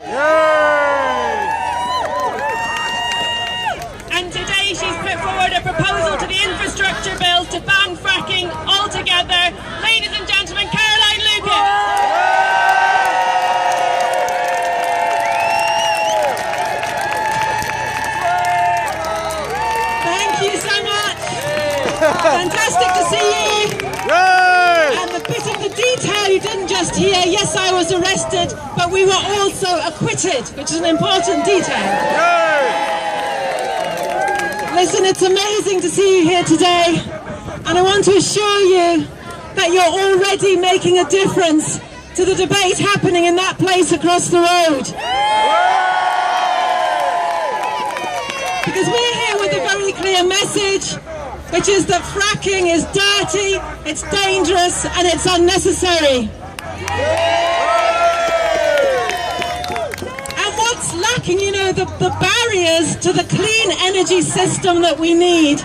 And today she's put forward a proposal to the infrastructure bill to ban fracking altogether. Ladies and gentlemen, Caroline Lucas. Fantastic to see you. And a bit of the detail you didn't just hear. Yes, I was arrested, but we were also acquitted, which is an important detail. Listen, it's amazing to see you here today, and I want to assure you that you're already making a difference to the debate happening in that place across the road. Because we're here with a very clear message, which is that fracking is dirty, it's dangerous, and it's unnecessary. And what's lacking, you know, the barriers to the clean energy system that we need,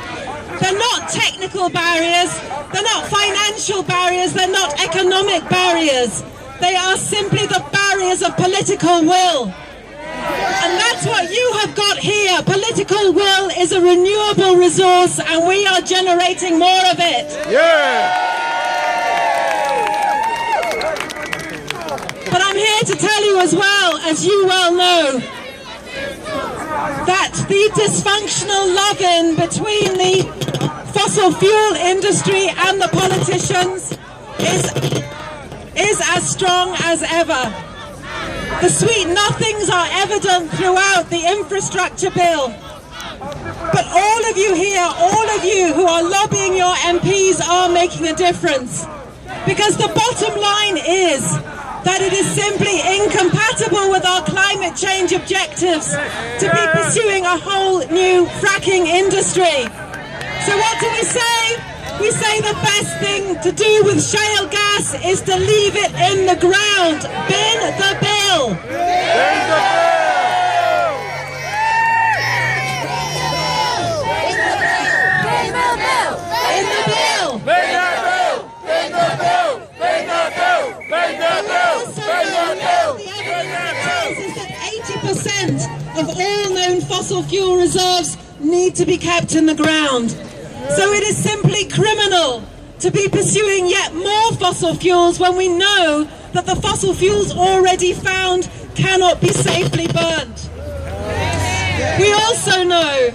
they're not technical barriers, they're not financial barriers, they're not economic barriers. They are simply the barriers of political will. And that's what you have got here. Political will is a renewable resource, and we are generating more of it. But I'm here to tell you as well, as you well know, that the dysfunctional love-in between the fossil fuel industry and the politicians is as strong as ever. The sweet nothings are evident throughout the infrastructure bill. But all of you here, all of you who are lobbying your MPs are making a difference. Because the bottom line is that it is simply incompatible with our climate change objectives to be pursuing a whole new fracking industry. So what do we say? We say the best thing to do with shale gas is to leave it in the ground. Bin the bill. Bin the bill. Bin the bill. Bin the bill. Bin the bill. Bin the bill. Bin the bill. Bin the bill. Bin the bill. The evidence is that 80% of all known fossil fuel reserves need to be kept in the ground. So it is simply criminal to be pursuing yet more fossil fuels when we know that the fossil fuels already found cannot be safely burnt. We also know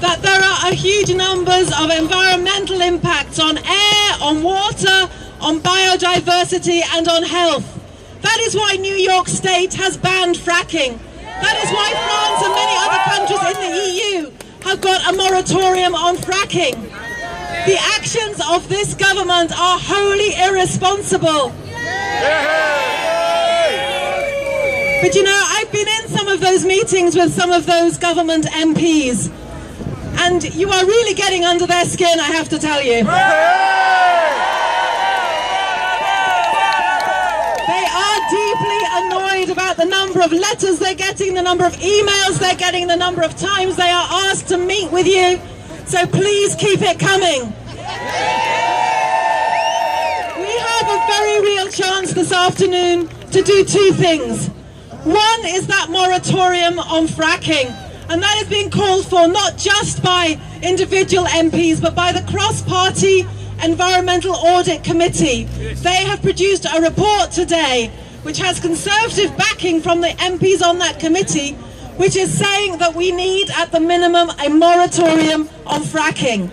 that there are huge numbers of environmental impacts on air, on water, on biodiversity and on health. That is why New York State has banned fracking. That is why France and many other countries in the EU have got a moratorium on fracking. The actions of this government are wholly irresponsible. But you know, I've been in some of those meetings with some of those government MPs, and you are really getting under their skin, I have to tell you. They are deeply annoyed about the number of letters they're getting, the number of emails they're getting, the number of times they are asked to meet with you. So please keep it coming. We have a very real chance this afternoon to do two things. One is that moratorium on fracking, and that is being called for not just by individual MPs but by the cross-party Environmental Audit Committee. They have produced a report today which has Conservative backing from the MPs on that committee, which is saying that we need at the minimum a moratorium on fracking.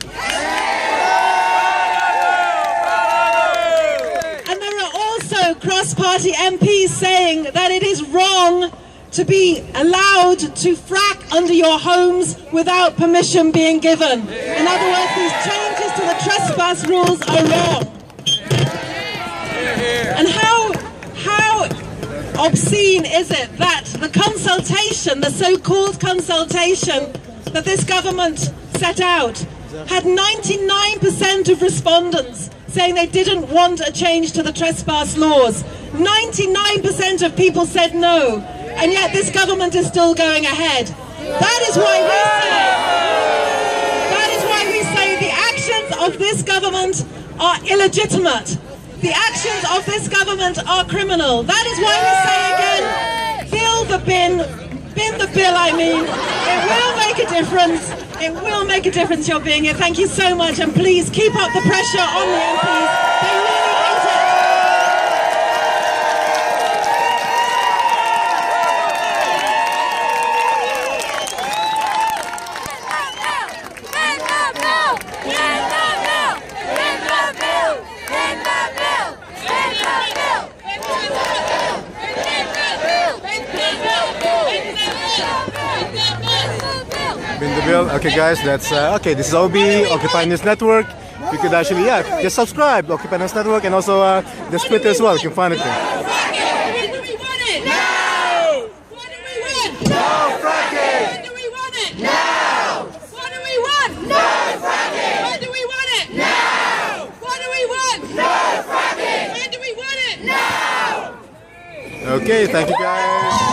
And there are also cross-party MPs saying that it is wrong to be allowed to frack under your homes without permission being given. In other words, these changes to the trespass rules are wrong. And how obscene is it that the consultation, the so-called consultation that this government set out, had 99% of respondents saying they didn't want a change to the trespass laws. 99% of people said no, and yet this government is still going ahead. That is why we say the actions of this government are illegitimate. The actions of this government are criminal. That is why we say again, bill I mean, it will make a difference. It will make a difference your being here. Thank you so much, and please keep up the pressure on the MPs. They really need it. BinTheBill. Okay, guys, that's okay. This is OB Occupy News Network. You could actually, just subscribe to Occupy News Network, and also there's Twitter as well. You can find it there. When do we want it? No! What do we want? No fracking! When do we want it? No! What do we want? No fracking! When do we want it? No! What do we want? No fracking! When do we want it? No! Okay, thank you, guys.